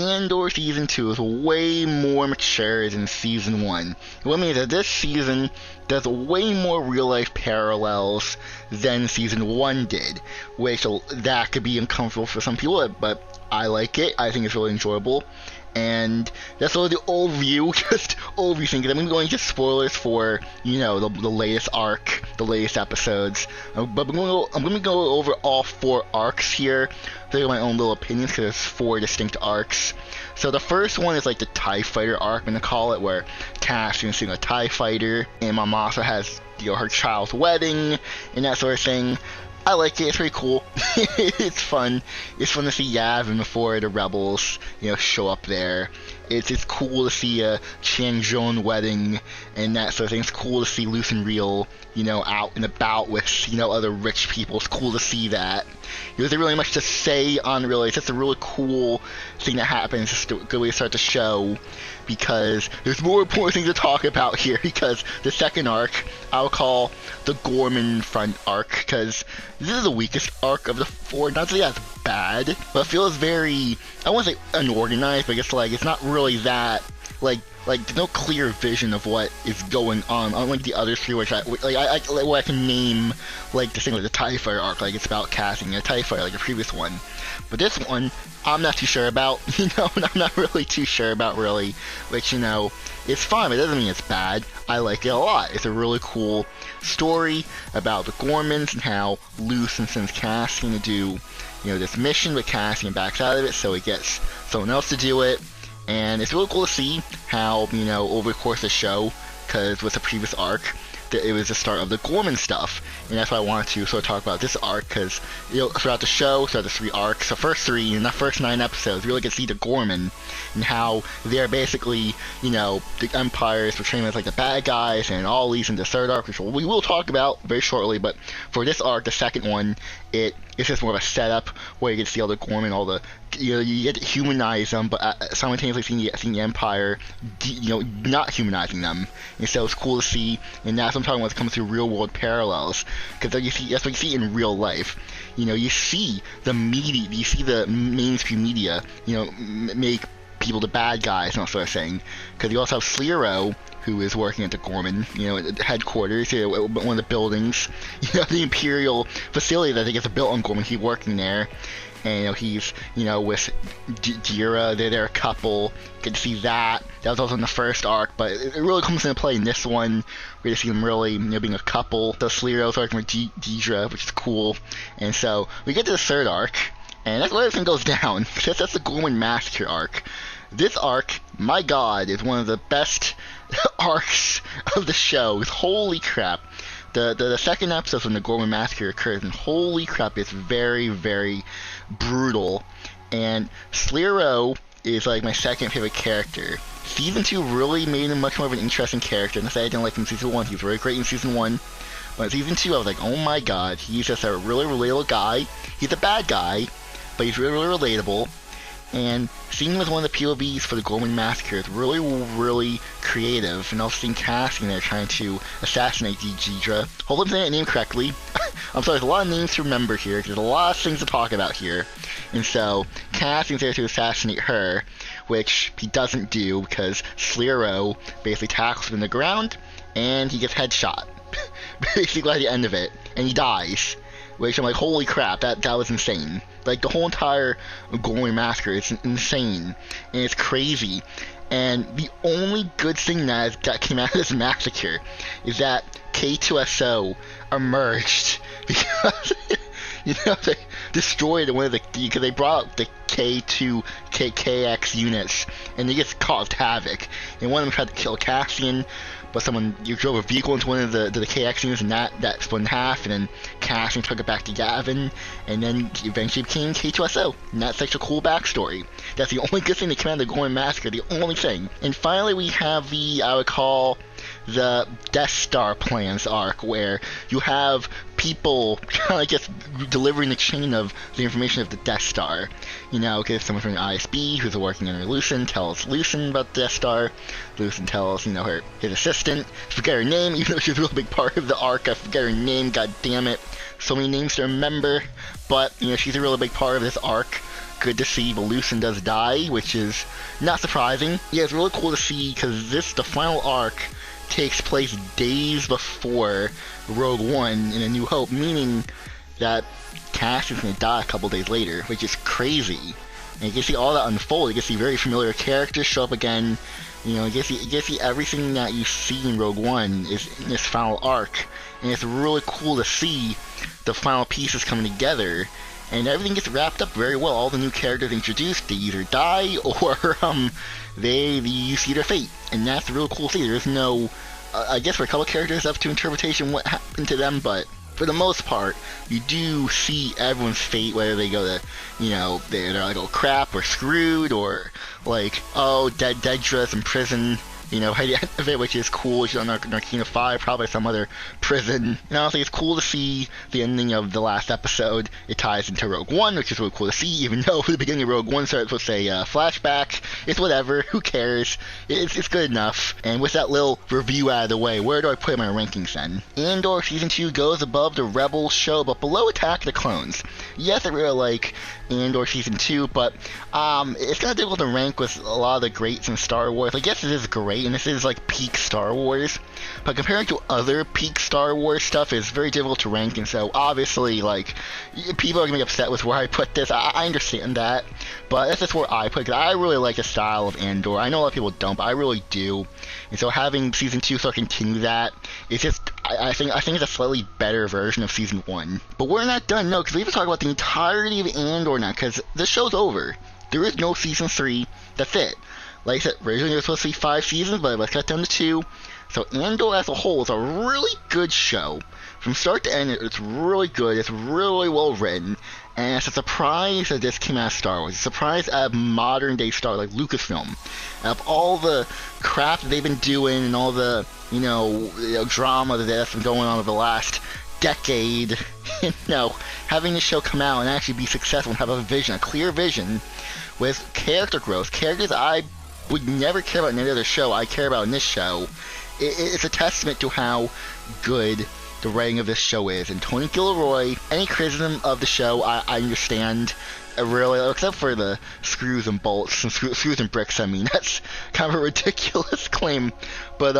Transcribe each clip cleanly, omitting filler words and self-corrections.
Andor Season 2 is way more mature than Season 1. What means that this season does way more real-life parallels than Season 1 did, which that could be uncomfortable for some people, but I like it. I think it's really enjoyable. And that's really the overview, just overview thing, because I'm going to be going into spoilers for, you know, the latest arc, the latest episodes. But I'm going to go over all 4 arcs here. They're my own little opinions, because there's 4 distinct arcs. So the first one is like the TIE Fighter arc, I'm going to call it, where Cassian's seeing a TIE Fighter, and Mom also has, you know, her child's wedding, and that sort of thing. I like it. It's pretty cool. It's fun. It's fun to see Yavin before the rebels, you know, show up there. It's cool to see a Changzhou wedding and that sort of thing. It's cool to see Luce and Real, you know, out and about with, you know, other rich people. It's cool to see that. There's really much to say on really. It's just a really cool thing that happens. It's just a good way to start the show, because there's more important things to talk about here. Because the second arc, I'll call the Gorman front arc, because this is the weakest arc of the 4. Not that that's bad, but it feels very, I won't say unorganized, but it's not really that, like there's no clear vision of what is going on, unlike the other 3, which I can name, like the thing like the TIE Fighter arc, like it's about casting a TIE Fighter, like the previous one. But this one, I'm not too sure about, you know, and I'm not really too sure about, really, which, you know, it's fine, but it doesn't mean it's bad. I like it a lot. It's a really cool story about the Gormans and how Luce sends Cassian to do, you know, this mission, but Cassian backs out of it, so he gets someone else to do it. And it's really cool to see how, you know, over the course of the show, because with the previous arc, it was the start of the Gorman stuff, and that's why I wanted to sort of talk about this arc, because, you know, throughout the show, throughout the 3 arcs, the first 3, in the first 9 episodes, you really get to see the Gorman, and how they're basically, you know, the Empire is portraying them as like the bad guys, and all these in the 3rd arc, which we will talk about very shortly. But for this arc, the second one, it's just more of a setup, where you get to see all the Gorman, all the, you know, you get to humanize them, but simultaneously seeing the Empire, you know, not humanizing them. And so it's cool to see, and that's what I'm talking about when it comes to real world parallels, because that's what you see in real life. You know, you see the media, you see the mainstream media, you know, make people the bad guys and that sort of thing. Because you also have Slero, who is working at the Gorman, you know, at the headquarters, you know, one of the buildings, you know, the Imperial facility that they get built on Gorman. He's working there, and, you know, he's, you know, with Jira, they're a couple. Get to see that. That was also in the first arc, but it really comes into play in this one. We get to see them really, you know, being a couple. So Slero's working with Deidre, which is cool. And so we get to the 3rd arc, and that's where everything goes down. That's the Gorman Massacre arc. This arc, my god, is one of the best arcs of the show. Holy crap. The second episode when the Gorman Massacre occurs, and holy crap, it's very, very brutal. And Slero is like my second favorite character. Season 2 really made him much more of an interesting character. And I say I didn't like him in Season 1. He was really great in Season 1. But in Season 2, I was like, oh my god, he's just a really relatable guy. He's a bad guy, but he's really, really relatable. And seeing him as one of the POVs for the Gorman Massacre is really, really creative. And also seeing Cassian there trying to assassinate Deidre. Hopefully I'm saying that name correctly. I'm sorry, there's a lot of names to remember here, because there's a lot of things to talk about here. And so, Cassian's there to assassinate her, which he doesn't do, because Slero basically tackles him in the ground, and he gets headshot. Basically by the end of it. And he dies. Which I'm like, holy crap, that was insane. Like, the whole entire Gorman Massacre is insane, and it's crazy. And the only good thing that came out of this massacre is that K2SO emerged, because, you know, they destroyed one of the, because they brought up the KX units, and they just caused havoc. And one of them tried to kill Cassian, but you drove a vehicle into one of the KX units, and that split in half, and then Cassian took it back to Yavin, and then eventually became K2SO. And that's such a cool backstory. That's the only good thing that came out of the Gorman Massacre, the only thing. And finally we have I would call, the Death Star plans arc, where you have people kind of just delivering the chain of the information of the Death Star. You know, because someone from the ISB who's working under Lucen tells Lucen about the Death Star. Lucen tells, you know, his assistant. I forget her name, even though she's a real big part of the arc. I forget her name, god damn it. So many names to remember. But, you know, she's a really big part of this arc. good to see. But Lucen does die, which is not surprising. Yeah, it's really cool to see because the final arc takes place days before Rogue One in A New Hope, meaning that Cass is going to die a couple days later, which is crazy. And you can see all that unfold. You can see very familiar characters show up again. You know, you can see everything that you see in Rogue One is in this final arc. And it's really cool to see the final pieces coming together. And everything gets wrapped up very well. All the new characters introduced, they either die or you see their fate. And that's really cool to see. There's no, I guess for a couple characters, up to interpretation what happened to them, but for the most part, you do see everyone's fate, whether they go to, you know, they're like, oh crap, we're screwed, or like, oh, Dedra's in prison, you know, by the end of it, which is cool. She's on Narkina 5, probably some other prison. And honestly, it's cool to see the ending of the last episode. It ties into Rogue One, which is really cool to see, even though the beginning of Rogue One starts with a flashback. It's whatever, who cares? It's good enough. And with that little review out of the way, where do I put my rankings then? Andor Season 2 goes above the Rebels show, but below Attack of the Clones. Yes, I really like Andor Season 2, but it's kind of difficult to rank with a lot of the greats in Star Wars. I guess it is great, and this is like peak Star Wars, but comparing to other peak Star Wars stuff is very difficult to rank, and so obviously, like, people are going to be upset with where I put this. I understand that, but that's just where I put it, because I really like the style of Andor. I know a lot of people don't, but I really do, and so having Season 2 sort of continue that, it's just, I think it's a slightly better version of Season 1. But we're not done, no, because we have to talk about the entirety of Andor now, because the show's over. There is no Season 3, that's it. Like I said, originally there was supposed to be 5 seasons, but it was cut down to 2. So Andor as a whole is a really good show. From start to end, it's really good, it's really well written, and it's a surprise that this came out of Star Wars. It's a surprise out of modern day Star Wars, like Lucasfilm. Out of all the crap that they've been doing and all the, you know, drama that's been going on over the last decade, you know, having this show come out and actually be successful and have a vision, a clear vision, with character growth, characters I would never care about in any other show, I care about in this show. It's a testament to how good the writing of this show is. And Tony Gilroy, any criticism of the show, I understand. Really, except for the screws and bolts and screws and bricks. I mean, that's kind of a ridiculous claim. But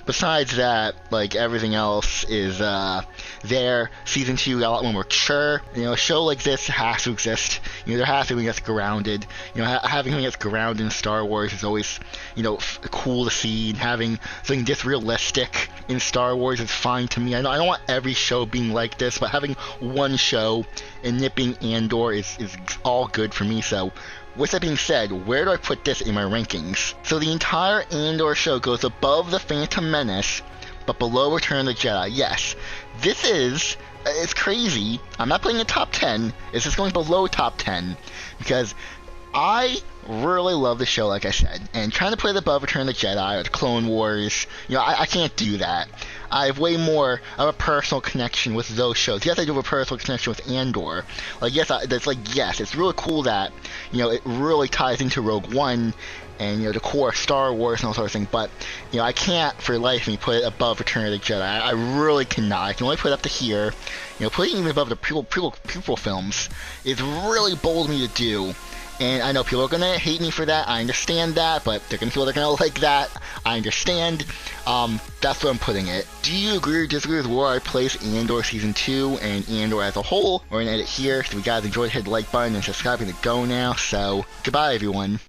besides that, like, everything else is there. Season 2 got a lot more mature. You know, a show like this has to exist. You know, there has to be something that's grounded. You know, having something that's grounded in Star Wars is always, you know, cool to see. And having something this realistic in Star Wars is fine to me. I don't want every show being like this, but having one show and it being Andor is all good for me. So with that being said, where do I put this in my rankings? So the entire Andor show goes above The Phantom Menace, but below Return of the Jedi. Yes, this is, it's crazy. I'm not putting it top 10. It's just going below top 10, because I really love the show, like I said, and trying to put it above Return of the Jedi or the Clone Wars, you know, I can't do that. I have way more of a personal connection with those shows. Yes, I do have a personal connection with Andor. Like, yes, yes, it's really cool that, you know, it really ties into Rogue One and, you know, the core of Star Wars and all sort of thing, but, you know, I can't for the life of me put it above Return of the Jedi. I really cannot. I can only put it up to here. You know, putting it even above the prequel films is really bold of me to do. And I know people are going to hate me for that. I understand that, but they're going to feel they're going to like that. I understand. That's where I'm putting it. Do you agree or disagree with where I place Andor Season 2 and Andor as a whole? We're going to end it here. So if you guys enjoyed, hit the like button and subscribe to go now. So, goodbye, everyone.